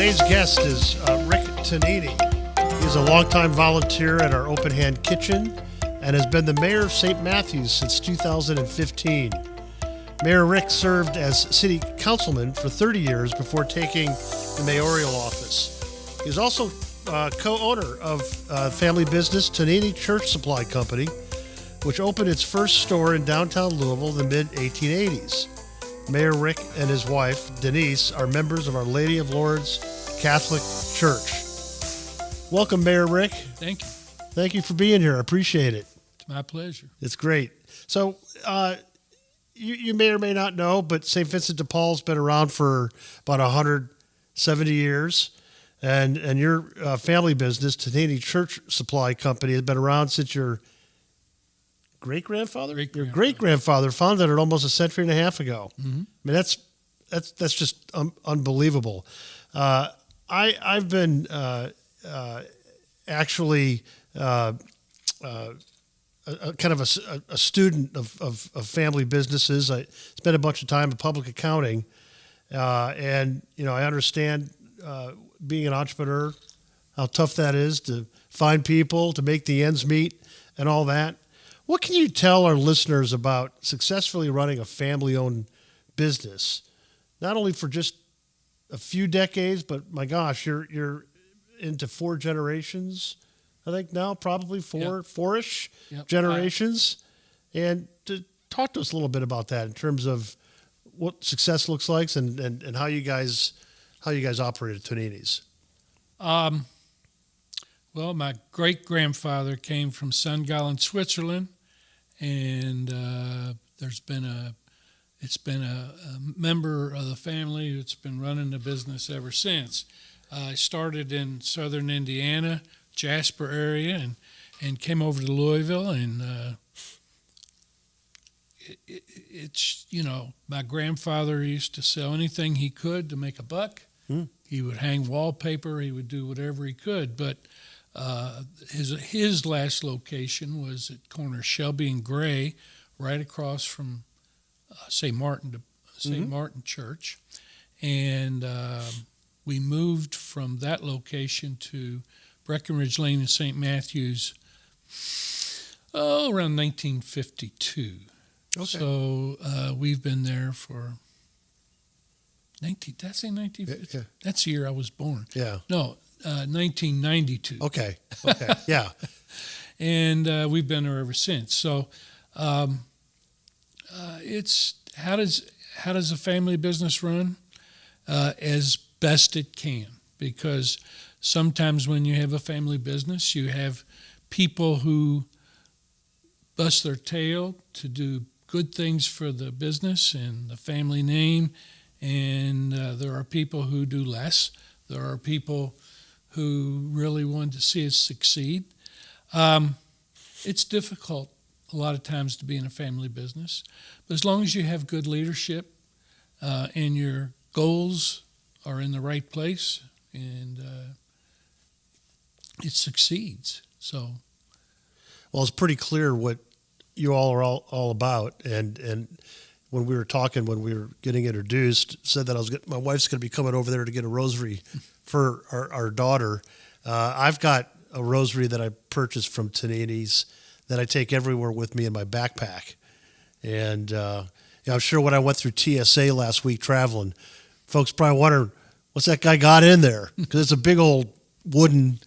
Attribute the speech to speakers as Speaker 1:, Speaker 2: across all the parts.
Speaker 1: Today's guest is Rick Tonini. He's a longtime volunteer at our Open Hand Kitchen and has been the mayor of St. Matthews since 2015. Mayor Rick served as city councilman for 30 years before taking the mayoral office. He is also co-owner of family business Tonini Church Supply Company, which opened its first store in downtown Louisville in the mid-1880s. Mayor Rick and his wife, Denise, are members of Our Lady of Lourdes Catholic Church. Welcome, Mayor Rick.
Speaker 2: Thank you.
Speaker 1: Thank you for being here. I appreciate it.
Speaker 2: It's my pleasure.
Speaker 1: It's great. So, you may or may not know, but St. Vincent de Paul's been around for about 170 years. And your family business, Tonini Church Supply Company, has been around since your great-grandfather? Your great-grandfather founded it almost a century and a half ago. Mm-hmm. I mean, that's just unbelievable. I've been actually kind of a student of family businesses. I spent a bunch of time in public accounting, and I understand being an entrepreneur, how tough that is to find people, to make the ends meet, and all that. What can you tell our listeners about successfully running a family-owned business? Not only for just a few decades, but my gosh, you're into 4 generations, I think now, probably four-ish generations. And to talk to us a little bit about that in terms of what success looks like and how you guys operate at Tonini's.
Speaker 2: Well, my great-grandfather came from St. Gallen, Switzerland, and it's been a member of the family that's been running the business ever since. I started in southern Indiana, Jasper area, and came over to Louisville, and it's my grandfather used to sell anything he could to make a buck. He would hang wallpaper, he would do whatever he could, but his last location was at corner Shelby and Gray, right across from St. Martin Church, and we moved from that location to Breckenridge Lane in St. Matthews around 1952. Okay. So we've been there for did I say 1950? Yeah. That's the year I was born.
Speaker 1: Yeah.
Speaker 2: No, 1992.
Speaker 1: Okay. Yeah.
Speaker 2: And we've been there ever since. So it's how does a family business run? As best it can, because sometimes when you have a family business, you have people who bust their tail to do good things for the business and the family name, and there are people who do less. There are people who really want to see us succeed. It's difficult a lot of times to be in a family business, but as long as you have good leadership and your goals are in the right place, and it succeeds. So,
Speaker 1: well, it's pretty clear what you all are all about. And when we were talking, when we were getting introduced, said that my wife's going to be coming over there to get a rosary for our daughter. I've got a rosary that I purchased from Tonini's that I take everywhere with me in my backpack. And I'm sure when I went through TSA last week traveling, folks probably wonder, what's that guy got in there? Because it's a big old wooden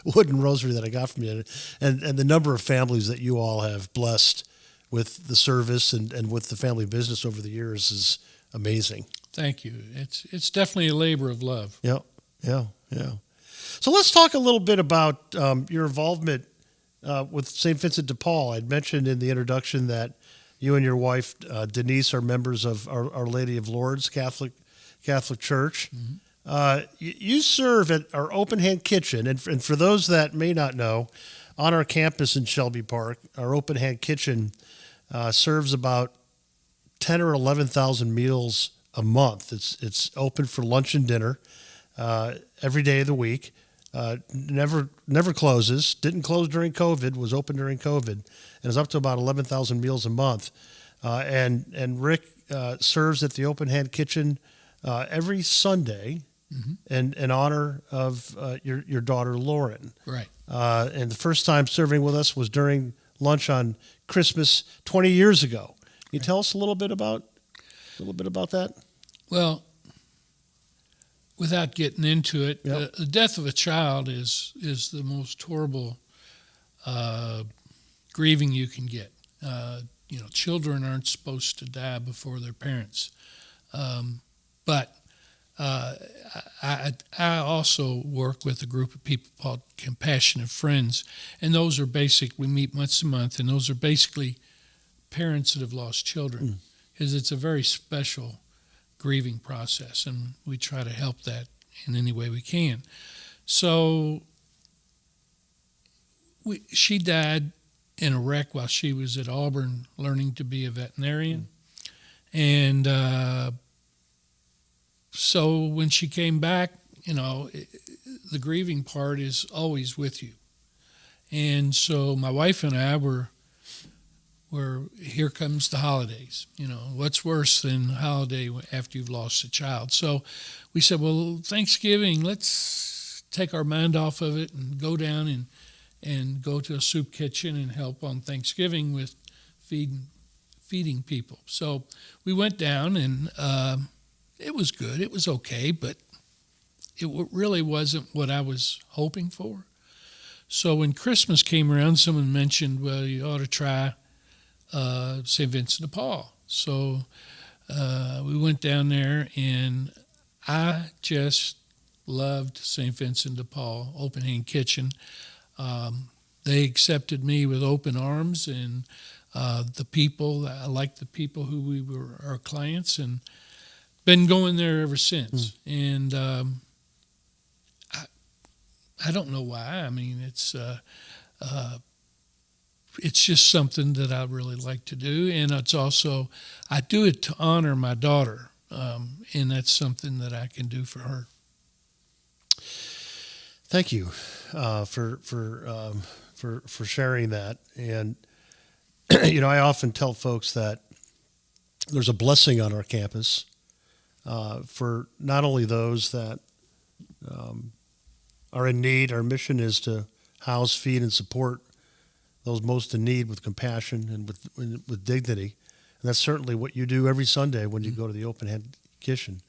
Speaker 1: rosary that I got from you. And the number of families that you all have blessed with the service and with the family business over the years is amazing.
Speaker 2: Thank you. It's definitely a labor of love.
Speaker 1: Yeah. So let's talk a little bit about your involvement with St. Vincent de Paul. I'd mentioned in the introduction that you and your wife, Denise, are members of Our Lady of Lourdes Catholic Church. Mm-hmm. You serve at our Open Hand Kitchen, and for those that may not know, on our campus in Shelby Park, our Open Hand Kitchen serves about 10 or 11,000 meals a month. It's open for lunch and dinner every day of the week. Never closes. Didn't close during COVID. Was open during COVID, and is up to about 11,000 meals a month. And Rick serves at the Open Hand Kitchen every Sunday in honor of your daughter Lauren.
Speaker 2: Right.
Speaker 1: And the first time serving with us was during lunch on Christmas 20 years ago. Can you tell us a little bit about that?
Speaker 2: Well, without getting into it,
Speaker 1: Yep.
Speaker 2: the death of a child is the most horrible grieving you can get. Children aren't supposed to die before their parents. But I also work with a group of people called Compassionate Friends, and those are we meet once a month, and those are basically parents that have lost children, because it's a very special grieving process, and we try to help that in any way we can. So she died in a wreck while she was at Auburn learning to be a veterinarian. And so when she came back, the grieving part is always with you. And so my wife and I were here comes the holidays. What's worse than a holiday after you've lost a child? So we said, well, Thanksgiving, let's take our mind off of it and go down and go to a soup kitchen and help on Thanksgiving with feeding people. So we went down, and it was good. It was okay, but it really wasn't what I was hoping for. So when Christmas came around, someone mentioned, well, you ought to try St. Vincent de Paul. So we went down there, and I just loved St. Vincent de Paul, Open Hand Kitchen. They accepted me with open arms, and the people, I liked the people who we were our clients, and been going there ever since. And I don't know why. I mean, it's just something that I really like to do, and it's also, I do it to honor my daughter, and that's something that I can do for her.
Speaker 1: Thank you for sharing that. And I often tell folks that there's a blessing on our campus for not only those that are in need. Our mission is to house, feed, and support those most in need with compassion and with dignity. And that's certainly what you do every Sunday when you go to the Open Hand Kitchen.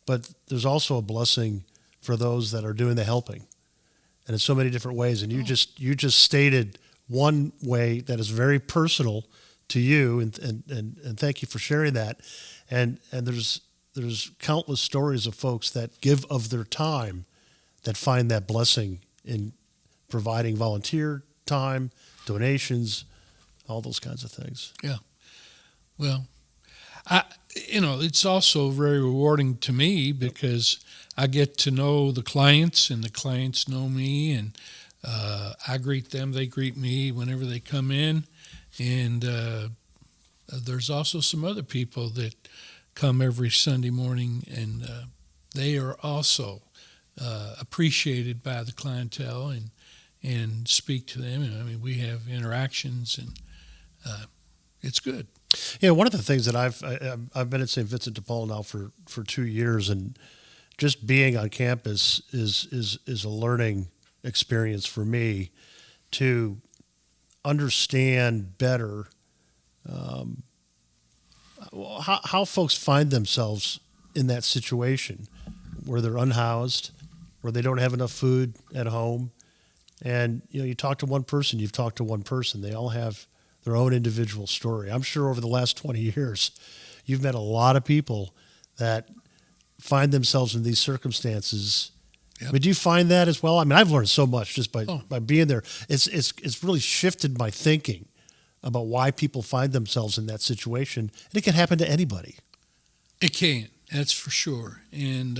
Speaker 1: But there's also a blessing for those that are doing the helping, and in so many different ways. And you just stated one way that is very personal to you, and thank you for sharing that. And there's countless stories of folks that give of their time that find that blessing in providing volunteer time, donations, all those kinds of things.
Speaker 2: Yeah. Well, it's also very rewarding to me because I get to know the clients, and the clients know me, and I greet them, they greet me whenever they come in. And there's also some other people that come every Sunday morning, and they are also appreciated by the clientele and speak to them. And I mean, we have interactions, and it's good.
Speaker 1: One of the things that I've been at St. Vincent de Paul now for 2 years, and just being on campus is a learning experience for me to understand better how folks find themselves in that situation where they're unhoused, where they don't have enough food at home. And, you talk to one person, you've talked to one person. They all have their own individual story. I'm sure over the last 20 years, you've met a lot of people that find themselves in these circumstances.
Speaker 2: Yep.
Speaker 1: But do you find that as well? I mean, I've learned so much just by being there. It's really shifted my thinking about why people find themselves in that situation. And it can happen to anybody.
Speaker 2: It can, that's for sure. And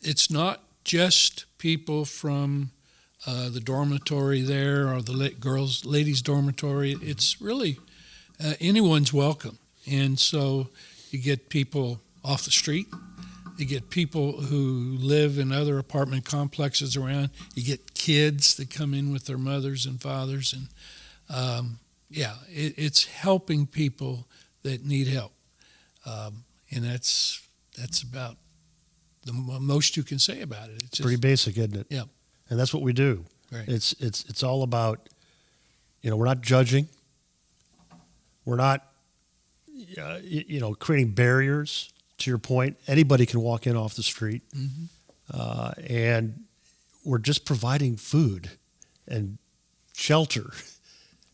Speaker 2: it's not just people from the dormitory there or the ladies' dormitory. It's really anyone's welcome. And so you get people off the street. You get people who live in other apartment complexes around. You get kids that come in with their mothers and fathers. And it's helping people that need help. And that's about the most you can say about it. It's just,
Speaker 1: Pretty basic, isn't it?
Speaker 2: Yeah.
Speaker 1: And that's what we do.
Speaker 2: Right.
Speaker 1: It's all about, we're not judging. We're not, creating barriers. To your point, anybody can walk in off the street, and we're just providing food and shelter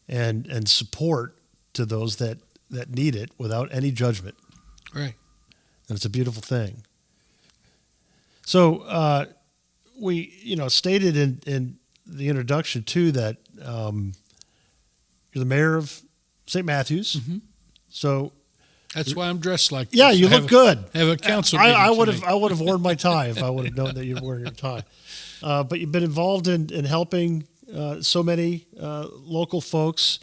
Speaker 1: and support to those that need it without any judgment.
Speaker 2: Right.
Speaker 1: And it's a beautiful thing. So we, stated in the introduction too that you're the mayor of St. Matthews.
Speaker 2: Mm-hmm.
Speaker 1: So
Speaker 2: that's why I'm dressed like
Speaker 1: yeah,
Speaker 2: this.
Speaker 1: you look good.
Speaker 2: I have a council.
Speaker 1: I would have worn my tie if I would have known that you were wearing your tie. But you've been involved in helping so many local folks.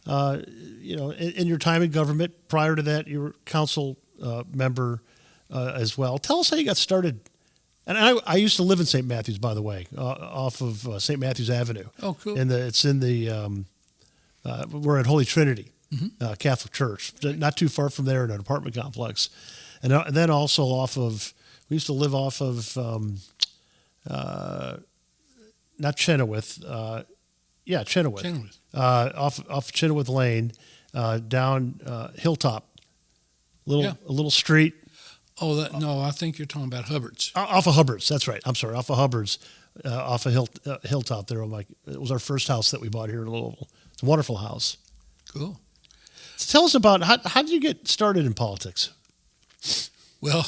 Speaker 1: In your time in government. Prior to that, you were council member as well. Tell us how you got started. And I used to live in St. Matthews, by the way, off of St. Matthews Avenue.
Speaker 2: Oh, cool.
Speaker 1: We're at Holy Trinity Catholic Church, not too far from there in an apartment complex. And then also we used to live off of, not Chenoweth, Chenoweth. Off Chenoweth Lane, down Hilltop, a little street.
Speaker 2: Oh, no, I think you're talking about Hubbard's.
Speaker 1: Off of Hubbard's, that's right. I'm sorry, off of Hubbard's, off of Hilltop there. It was our first house that we bought here in Louisville. It's a wonderful house.
Speaker 2: Cool.
Speaker 1: So tell us about how did you get started in politics?
Speaker 2: Well,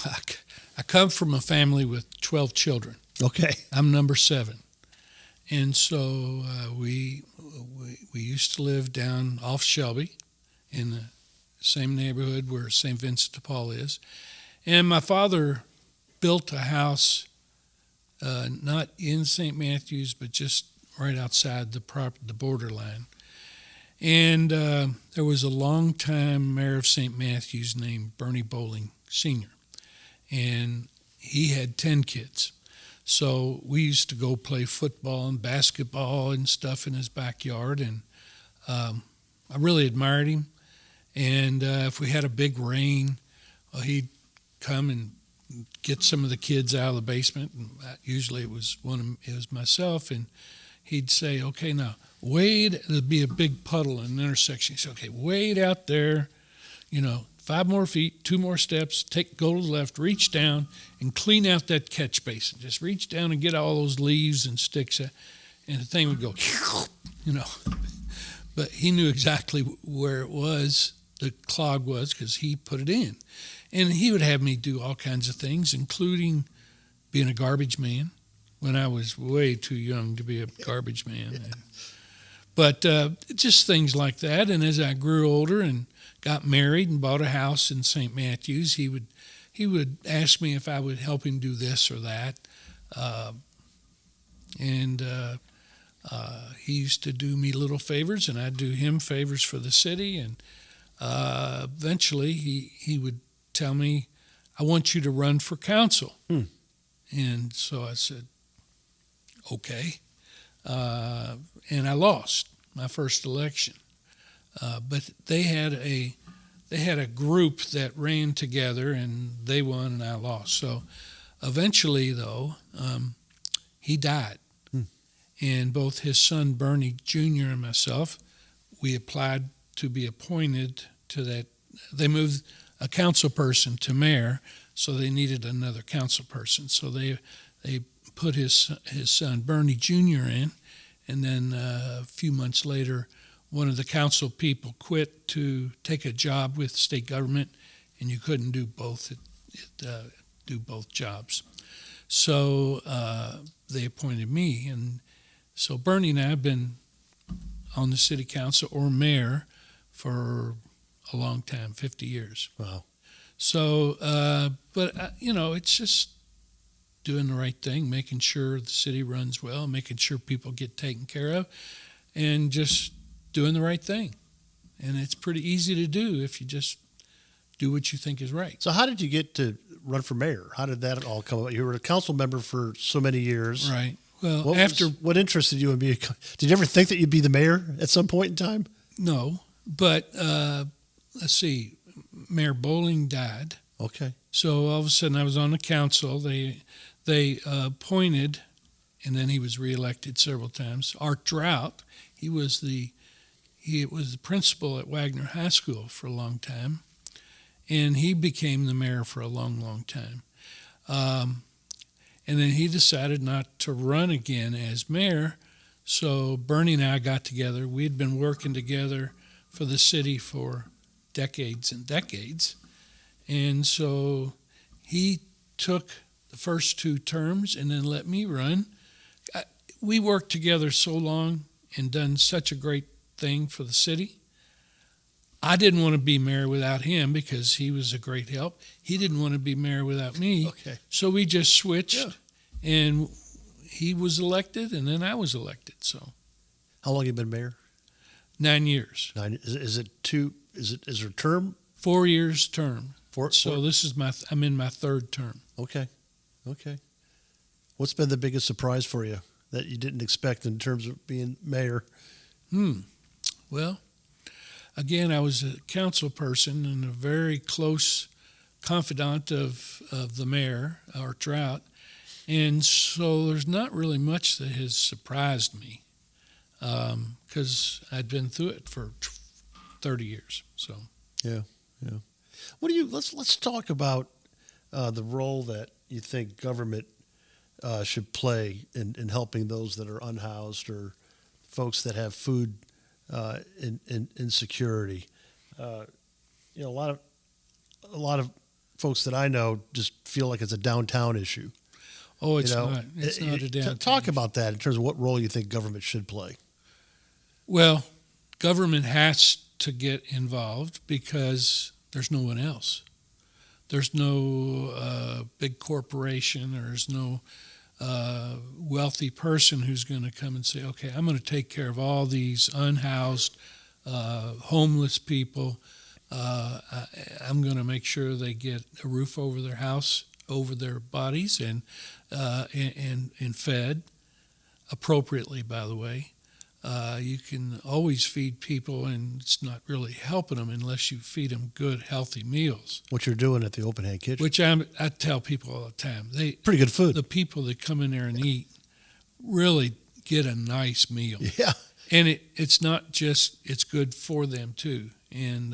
Speaker 2: I come from a family with 12 children.
Speaker 1: Okay.
Speaker 2: I'm number 7. And so we used to live down off Shelby in the same neighborhood where St. Vincent de Paul is. And my father built a house not in St. Matthews, but just right outside the borderline. And there was a longtime mayor of St. Matthews named Bernie Bowling Sr., and he had 10 kids. So we used to go play football and basketball and stuff in his backyard, and I really admired him. And if we had a big rain, he'd come and get some of the kids out of the basement. And usually it was myself, and he'd say, "Okay, now wade." There'd be a big puddle in an intersection. He'd say, "Okay, wade out there, 5 more feet, 2 more steps, go to the left, reach down and clean out that catch basin. Just reach down and get all those leaves and sticks." And the thing would go, But he knew exactly where it was, the clog was, because he put it in. And he would have me do all kinds of things, including being a garbage man when I was way too young to be a garbage man. Yeah. But just things like that. And as I grew older and got married and bought a house in St. Matthews, he would ask me if I would help him do this or that. He used to do me little favors, and I'd do him favors for the city. And eventually he would tell me, "I want you to run for council." And so I said, okay. And I lost my first election. But they had a group that ran together, and they won and I lost. So eventually, though, he died. And both his son, Bernie Jr., and myself, we applied to be appointed to that. They moved a council person to mayor, so they needed another council person. So they put his son, Bernie Jr., in, and then a few months later, one of the council people quit to take a job with state government, and you couldn't do both jobs. So they appointed me, and so Bernie and I have been on the city council or mayor for a long time, 50 years.
Speaker 1: Wow.
Speaker 2: So, it's just doing the right thing, making sure the city runs well, making sure people get taken care of, and just doing the right thing. And it's pretty easy to do if you just do what you think is right.
Speaker 1: So how did you get to run for mayor? How did that all come about? You were a council member for so many years.
Speaker 2: Right. Well,
Speaker 1: what interested you in being? Did you ever think that you'd be the mayor at some point in time?
Speaker 2: No, but let's see. Mayor Bowling died.
Speaker 1: Okay.
Speaker 2: So all of a sudden, I was on the council. They appointed, and then he was reelected several times. Art Drought, he was the principal at Wagner High School for a long time, and he became the mayor for a long, long time. And then he decided not to run again as mayor. So Bernie and I got together. We'd been working together for the city for decades and decades. And so he took the first 2 terms and then let me run. We worked together so long and done such a great thing for the city. I didn't want to be mayor without him because he was a great help. He didn't want to be mayor without me.
Speaker 1: Okay.
Speaker 2: So we just switched, and he was elected, and then I was elected. So
Speaker 1: How long have you been mayor?
Speaker 2: 9 years.
Speaker 1: 9. Is it 2? Is there a term?
Speaker 2: 4 years term. So
Speaker 1: Four?
Speaker 2: this is I'm in my 3rd term.
Speaker 1: Okay. What's been the biggest surprise for you that you didn't expect in terms of being mayor?
Speaker 2: Well, again, I was a council person and a very close confidant of the mayor, Art Drought. And so there's not really much that has surprised me because I'd been through it for 30 years. So
Speaker 1: Yeah. What do you? Let's talk about the role that you think government should play in helping those that are unhoused or folks that have food insecurity. A lot of folks that I know just feel like it's a downtown issue.
Speaker 2: Oh, it's not. It's not a downtown
Speaker 1: Talk
Speaker 2: issue.
Speaker 1: about that in terms of what role you think government should play.
Speaker 2: Well, government has to get involved because there's no one else. There's no big corporation. There's no wealthy person who's going to come and say, okay, I'm going to take care of all these unhoused, homeless people. I'm going to make sure they get a roof over their house, over their bodies, and fed appropriately, by the way. You can always feed people, and it's not really helping them unless you feed them good, healthy meals.
Speaker 1: What you're doing at the Open Hand Kitchen.
Speaker 2: Which I tell people all the time.
Speaker 1: Pretty good food.
Speaker 2: The people that come in there and eat really get a nice meal.
Speaker 1: Yeah.
Speaker 2: And it's not just, it's good for them too. And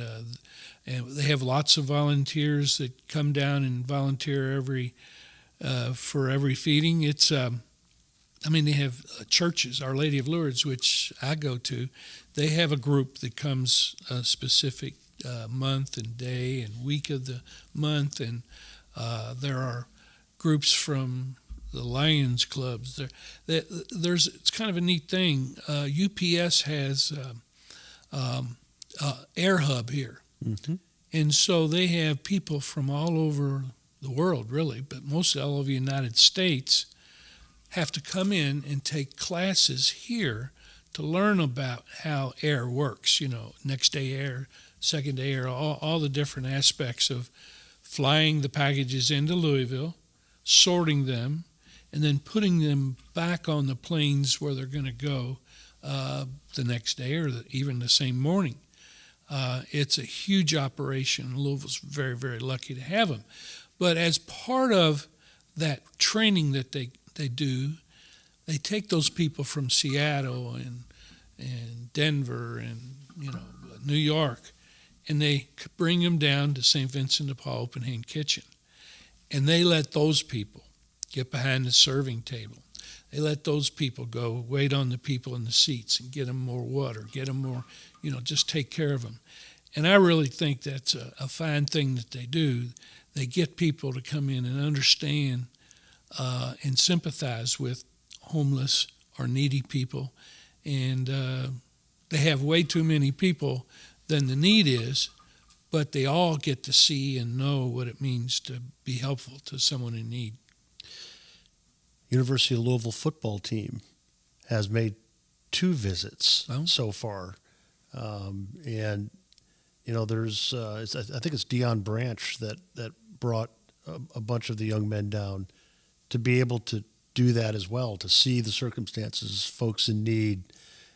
Speaker 2: they have lots of volunteers that come down and volunteer for every feeding. It's they have churches, Our Lady of Lourdes, which I go to. They have a group that comes a specific month and day and week of the month, and there are groups from the Lions clubs. It's kind of a neat thing. UPS has Air Hub here, and so they have people from all over the world, really, but mostly all over the United States, have to come in and take classes here to learn about how air works, next day air, second day air, all the different aspects of flying the packages into Louisville, sorting them, and then putting them back on the planes where they're going to go the next day or even the same morning. It's a huge operation. Louisville's very, very lucky to have them. But as part of that training that they do, they take those people from Seattle and Denver and New York, and they bring them down to St. Vincent de Paul Open Hand Kitchen, and they let those people get behind the serving table. They let those people go wait on the people in the seats and get them more water, get them more, just take care of them. And I really think that's a fine thing that they do. They get people to come in and understand and sympathize with homeless or needy people. And they have way too many people than the need is, but they all get to see and know what it means to be helpful to someone in need.
Speaker 1: University of Louisville football team has made 2 visits so far. And, there's, I think it's Deion Branch that brought a bunch of the young men down to be able to do that as well, to see the circumstances, folks in need,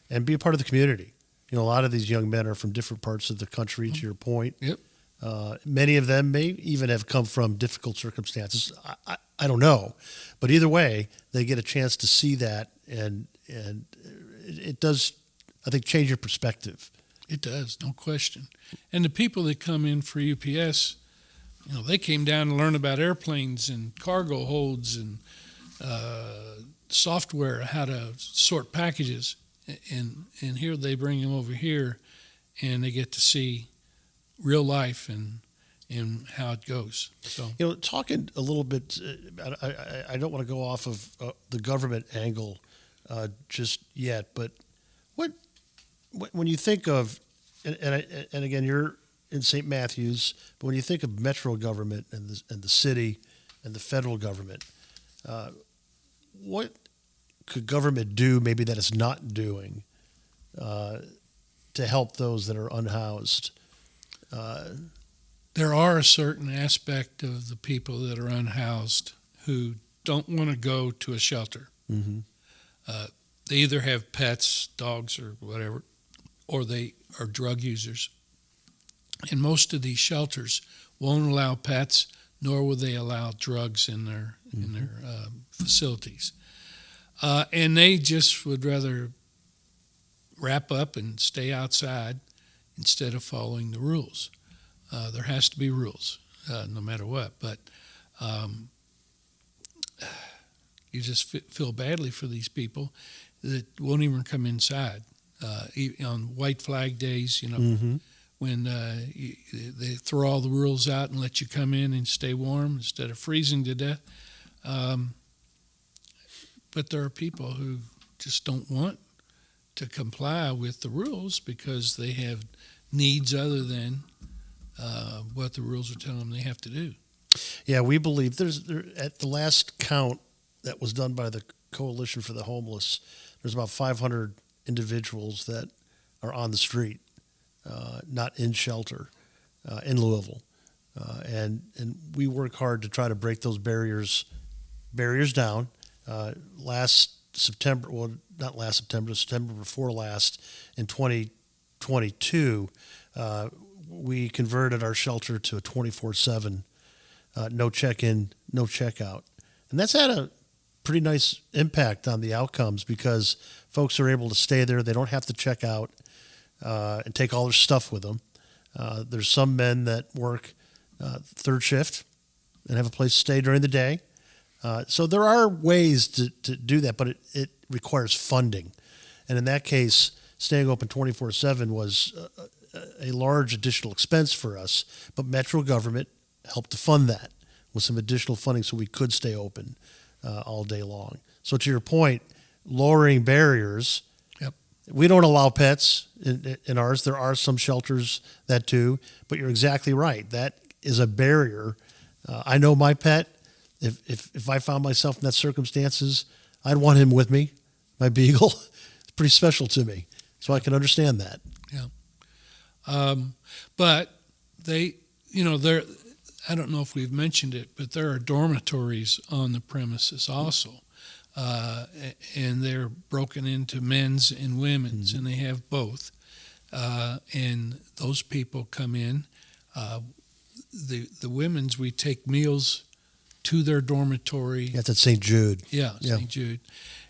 Speaker 1: and be a part of the community. A lot of these young men are from different parts of the country, to your point.
Speaker 2: Yep.
Speaker 1: Many of them may even have come from difficult circumstances. I don't know, but either way, they get a chance to see that, and it does, I think, change your perspective.
Speaker 2: It does, no question. And the people that come in for UPS, they came down to learn about airplanes and cargo holds and software, how to sort packages, and here they bring them over here, and they get to see real life and how it goes. So
Speaker 1: talking a little bit, I don't want to go off of the government angle just yet, but when you think of, and again, you're in St. Matthews, but when you think of metro government and the city and the federal government, what could government do maybe that it's not doing to help those that are unhoused?
Speaker 2: There are a certain aspect of the people that are unhoused who don't want to go to a shelter.
Speaker 1: Mm-hmm.
Speaker 2: They either have pets, dogs, or whatever, or they are drug users. And most of these shelters won't allow pets, nor will they allow drugs in their facilities. And they just would rather wrap up and stay outside instead of following the rules. There has to be rules, no matter what. But you just feel badly for these people that won't even come inside. On white flag days,
Speaker 1: Mm-hmm.
Speaker 2: when they throw all the rules out and let you come in and stay warm instead of freezing to death. But there are people who just don't want to comply with the rules because they have needs other than what the rules are telling them they have to do.
Speaker 1: Yeah, we believe at the last count that was done by the Coalition for the Homeless, there's about 500 individuals that are on the street, not in shelter, in Louisville, and we work hard to try to break those barriers down. Last September, well, not last September, September before last, in 2022, we converted our shelter to a 24/7, no check-in, no check-out, and that's had a pretty nice impact on the outcomes because folks are able to stay there. They don't have to check out and take all their stuff with them. There's some men that work third shift and have a place to stay during the day. So there are ways to do that, but it requires funding. And in that case, staying open 24/7 was a large additional expense for us, but Metro government helped to fund that with some additional funding so we could stay open all day long. So to your point, lowering barriers.
Speaker 2: Yep.
Speaker 1: We don't allow pets in ours. There are some shelters that do, but you're exactly right. That is a barrier. I know my pet. If I found myself in that circumstances, I'd want him with me. My beagle, it's pretty special to me, so I can understand that.
Speaker 2: Yeah. But they, they're, I don't know if we've mentioned it, but there are dormitories on the premises also. And they're broken into men's and women's, mm-hmm. and they have both. And those people come in. The women's, we take meals to their dormitory.
Speaker 1: That's at St. Jude.
Speaker 2: Yeah, St. Jude.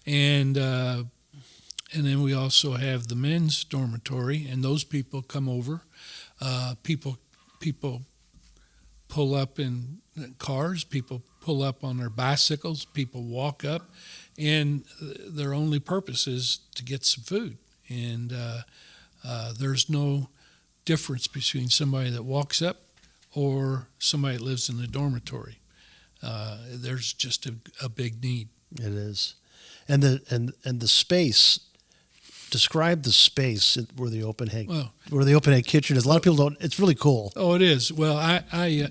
Speaker 2: And then we also have the men's dormitory, and those people come over. People pull up in cars. People pull up on their bicycles. People walk up, and their only purpose is to get some food. And there's no difference between somebody that walks up or somebody that lives in the dormitory. There's just a big need.
Speaker 1: It is, and the space. Describe the space where the open head kitchen is. A lot of people don't. It's really cool.
Speaker 2: Oh, it is. Well, I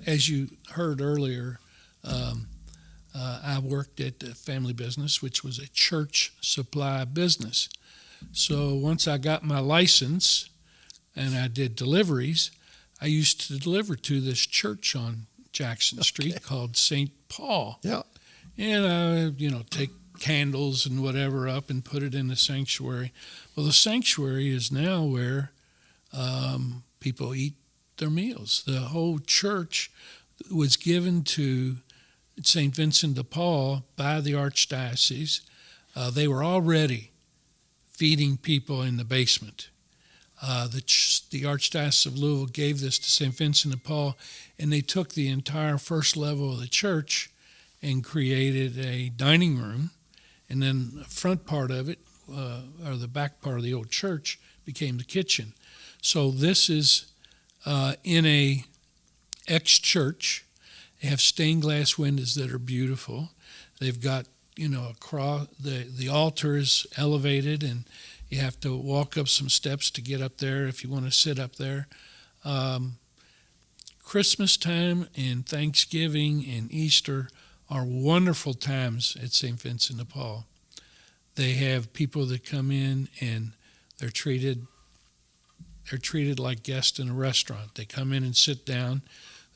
Speaker 2: as you heard earlier, I worked at the family business, which was a church supply business. So once I got my license and I did deliveries, I used to deliver to this church on Jackson Street called St. Paul.
Speaker 1: Yeah.
Speaker 2: And I, take candles and whatever up and put it in the sanctuary. Well, the sanctuary is now where people eat their meals. The whole church was given to St. Vincent de Paul by the Archdiocese. They were already feeding people in the basement. The Archdiocese of Louisville gave this to St. Vincent de Paul, and they took the entire first level of the church and created a dining room, and then the front part of it, or the back part of the old church, became the kitchen. So this is in a ex-church. They have stained glass windows that are beautiful. They've got, across the altar is elevated, and you have to walk up some steps to get up there if you want to sit up there. Christmas time and Thanksgiving and Easter are wonderful times at St. Vincent de Paul. They have people that come in and they're treated like guests in a restaurant. They come in and sit down.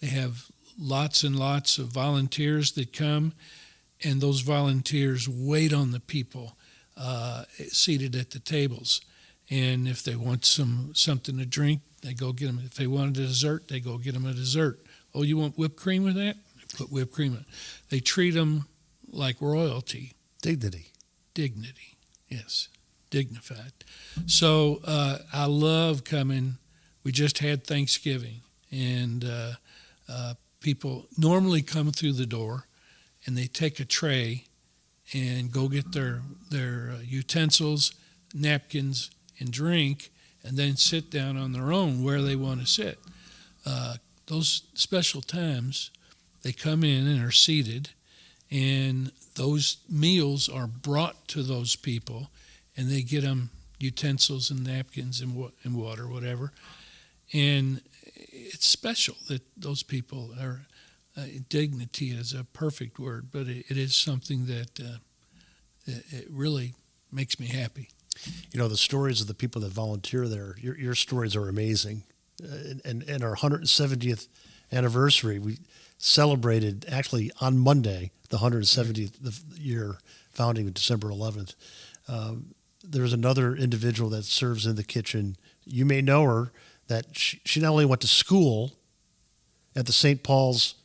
Speaker 2: They have lots and lots of volunteers that come, and those volunteers wait on the people seated at the tables. And if they want something to drink, they go get them. If they want a dessert, they go get them a dessert. Oh, you want whipped cream with that? They put whipped cream in it. They treat them like royalty.
Speaker 1: Dignity,
Speaker 2: yes, dignified. So I love coming. We just had Thanksgiving, and people normally come through the door, and they take a tray and go get their utensils, napkins, and drink, and then sit down on their own where they want to sit. Those special times, they come in and are seated, and those meals are brought to those people, and they get them utensils and napkins and water, whatever. And it's special that those people are, dignity is a perfect word, but it is something that it really makes me happy.
Speaker 1: The stories of the people that volunteer there, your stories are amazing. And our 170th anniversary, we celebrated actually on Monday, the 170th year founding, December 11th. There's another individual that serves in the kitchen. You may know her, that she not only went to school at the St. Paul's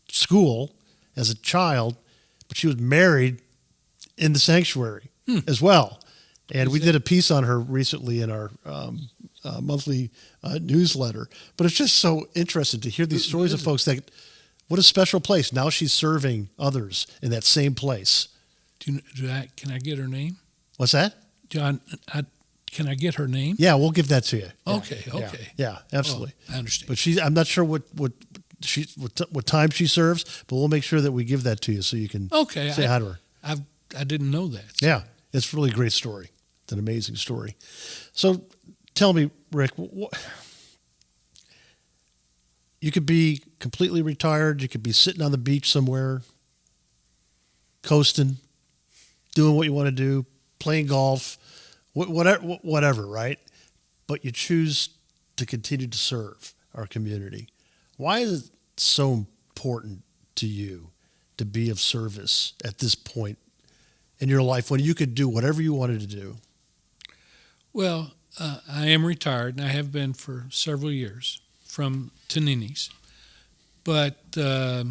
Speaker 1: school as a child, but she was married in the sanctuary as well. And we did a piece on her recently in our monthly newsletter. But it's just so interesting to hear these stories of folks that, what a special place. Now she's serving others in that same place.
Speaker 2: Can I get her name?
Speaker 1: What's that?
Speaker 2: John, can I get her name?
Speaker 1: Yeah, we'll give that to you.
Speaker 2: Okay.
Speaker 1: Yeah, absolutely.
Speaker 2: Oh, I understand.
Speaker 1: But I'm not sure what time she serves, but we'll make sure that we give that to you so you can say hi to her.
Speaker 2: I didn't know that.
Speaker 1: Yeah, it's really a great story. It's an amazing story. So tell me, Rick, you could be completely retired. You could be sitting on the beach somewhere, coasting, doing what you want to do, playing golf, whatever, right? But you choose to continue to serve our community. Why is it so important to you to be of service at this point in your life when you could do whatever you wanted to do?
Speaker 2: Well, I am retired, and I have been for several years from Tonini's. But I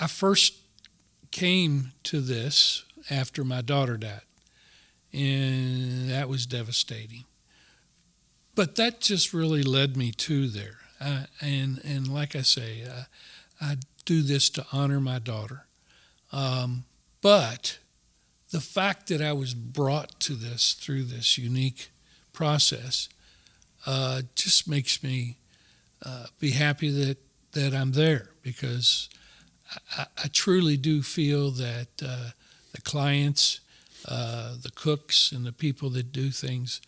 Speaker 2: first came to this after my daughter died, and that was devastating. But that just really led me to there. And like I say, I do this to honor my daughter. But the fact that I was brought to this through this unique process just makes me be happy that I'm there, because I truly do feel that the clients, the cooks, and the people that do things,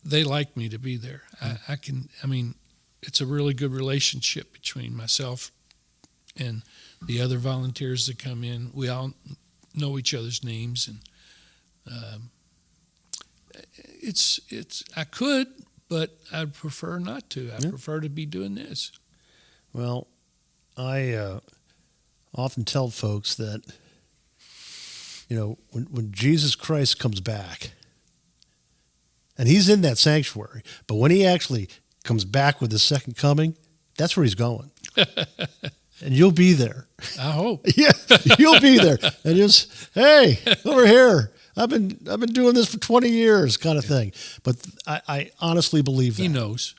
Speaker 2: they like me to be there. It's a really good relationship between myself and the other volunteers that come in. We all know each other's names, and I could, but I'd prefer not to. I prefer to be doing this.
Speaker 1: Well, I often tell folks that, when Jesus Christ comes back, and he's in that sanctuary, but when he actually comes back with the second coming, that's where he's going. And you'll be there.
Speaker 2: I hope.
Speaker 1: Yeah, you'll be there. And just, hey, over here. I've been doing this for 20 years, kind of thing. But I honestly believe that
Speaker 2: He knows.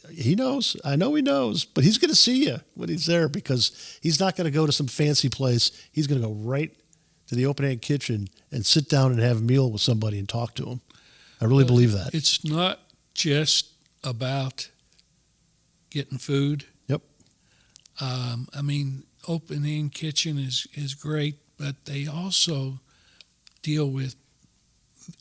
Speaker 1: He knows. I know he knows. But he's going to see you when he's there, because he's not going to go to some fancy place. He's going to go right to the open hand kitchen and sit down and have a meal with somebody and talk to them. I really believe that.
Speaker 2: It's not just about getting food.
Speaker 1: Yep.
Speaker 2: I mean, open hand kitchen is great, but they also deal with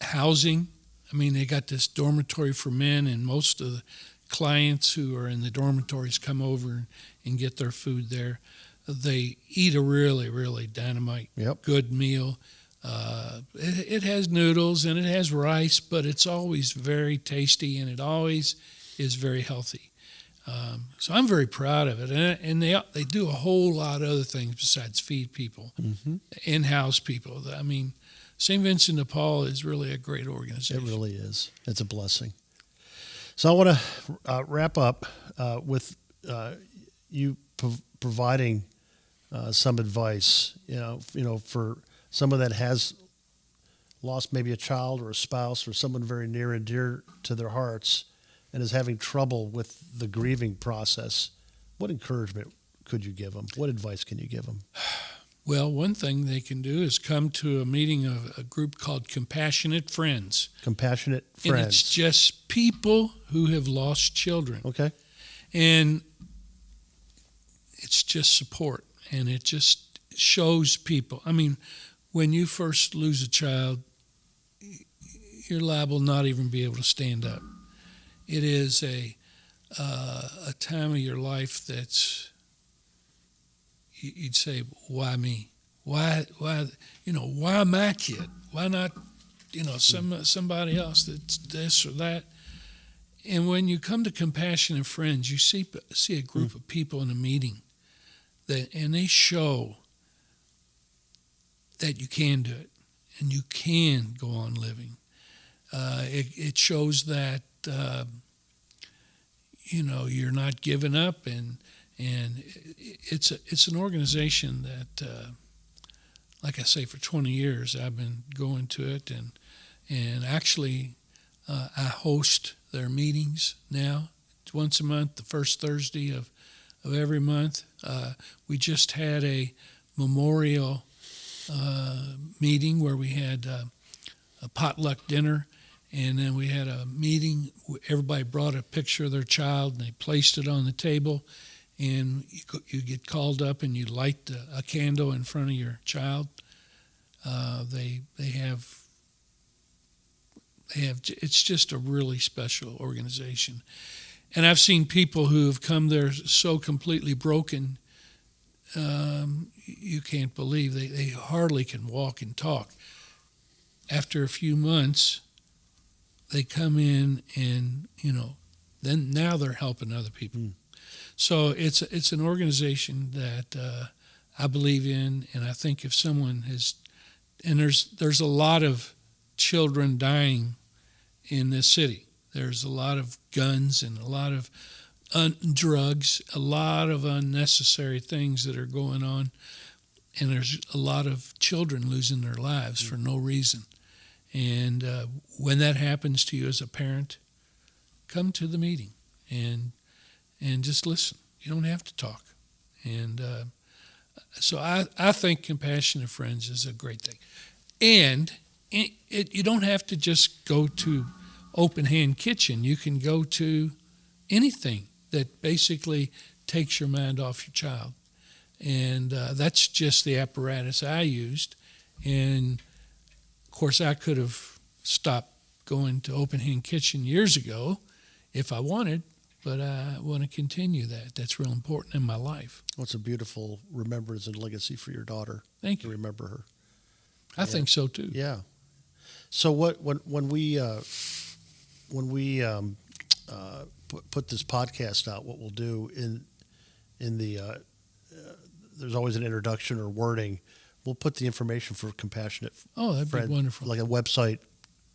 Speaker 2: housing. I mean, they got this dormitory for men, and most of the clients who are in the dormitories come over and get their food there. They eat a really, really dynamite, good meal. It has noodles and it has rice, but it's always very tasty, and it always is very healthy. So I'm very proud of it, and they do a whole lot of other things besides feed people, in-house people. I mean, St. Vincent de Paul is really a great organization.
Speaker 1: It really is. It's a blessing. So I want to wrap up with you providing some advice. You know, for someone that has lost maybe a child or a spouse or someone very near and dear to their hearts, and is having trouble with the grieving process. What encouragement could you give them? What advice can you give them?
Speaker 2: Well, one thing they can do is come to a meeting of a group called Compassionate Friends.
Speaker 1: Compassionate Friends.
Speaker 2: And it's just people who have lost children.
Speaker 1: Okay.
Speaker 2: And it's just support, and it just shows people. I mean, when you first lose a child, you're liable not even be able to stand up. It is a time of your life that's, you'd say, why me? Why, why my kid? Why not, somebody else that's this or that? And when you come to Compassionate Friends, you see a group of people in a meeting, and they show that you can do it, and you can go on living. It shows that you're not giving up, and it's an organization that, like I say, for 20 years I've been going to it, and actually I host their meetings now. It's once a month, the first Thursday of every month. We just had a memorial meeting where we had a potluck dinner. And then we had a meeting. Everybody brought a picture of their child, and they placed it on the table. And you get called up, and you light a candle in front of your child. They have. It's just a really special organization. And I've seen people who have come there so completely broken, you can't believe they hardly can walk and talk. After a few months, they come in, and then now they're helping other people. So it's an organization that I believe in, and I think if someone has, and there's a lot of children dying in this city. There's a lot of guns and a lot of drugs, a lot of unnecessary things that are going on, and there's a lot of children losing their lives for no reason. And when that happens to you as a parent, come to the meeting and just listen. You don't have to talk. And so I think Compassionate Friends is a great thing. And you don't have to just go to Open Hand Kitchen. You can go to anything that basically takes your mind off your child. And that's just the apparatus I used. And of course, I could have stopped going to Open Hand Kitchen years ago if I wanted, but I want to continue that. That's real important in my life.
Speaker 1: Well, it's a beautiful remembrance and legacy for your daughter.
Speaker 2: Thank you.
Speaker 1: To remember her.
Speaker 2: I think so too.
Speaker 1: Yeah. So when we put this podcast out, what we'll do in the there's always an introduction or wording. We'll put the information for Compassionate
Speaker 2: Oh, that'd
Speaker 1: Friend,
Speaker 2: be wonderful.
Speaker 1: like a website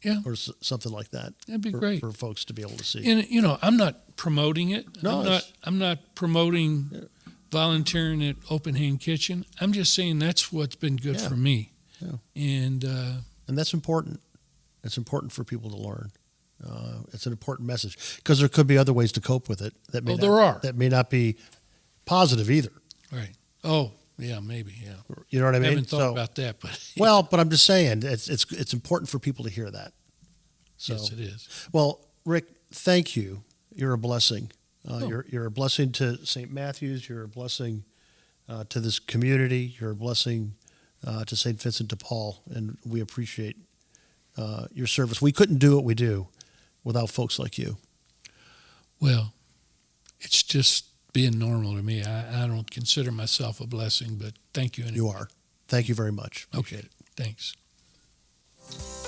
Speaker 2: Yeah.
Speaker 1: or something like that.
Speaker 2: That'd be
Speaker 1: for,
Speaker 2: great.
Speaker 1: for folks to be able to see.
Speaker 2: And I'm not promoting it.
Speaker 1: No,
Speaker 2: I'm not promoting volunteering at Open Hand Kitchen. I'm just saying that's what's been good
Speaker 1: Yeah.
Speaker 2: for me.
Speaker 1: Yeah.
Speaker 2: And
Speaker 1: that's important. It's important for people to learn. It's an important message because there could be other ways to cope with it that may
Speaker 2: there are.
Speaker 1: that may not be positive either.
Speaker 2: right. Oh, yeah, maybe. Yeah.
Speaker 1: You know what I
Speaker 2: I
Speaker 1: mean?
Speaker 2: haven't thought about that, but
Speaker 1: But I'm just saying it's important for people to hear that. So,
Speaker 2: yes, it is.
Speaker 1: well, Rick, thank you. You're a blessing.
Speaker 2: Oh.
Speaker 1: You're a blessing to St. Matthew's. You're a blessing to this community. You're a blessing to St. Vincent de Paul, and we appreciate your service. We couldn't do what we do without folks like you.
Speaker 2: Well, it's just being normal to me. I don't consider myself a blessing, but thank you anyway.
Speaker 1: You are. Thank you very much. Appreciate
Speaker 2: Okay.
Speaker 1: it.
Speaker 2: Thanks.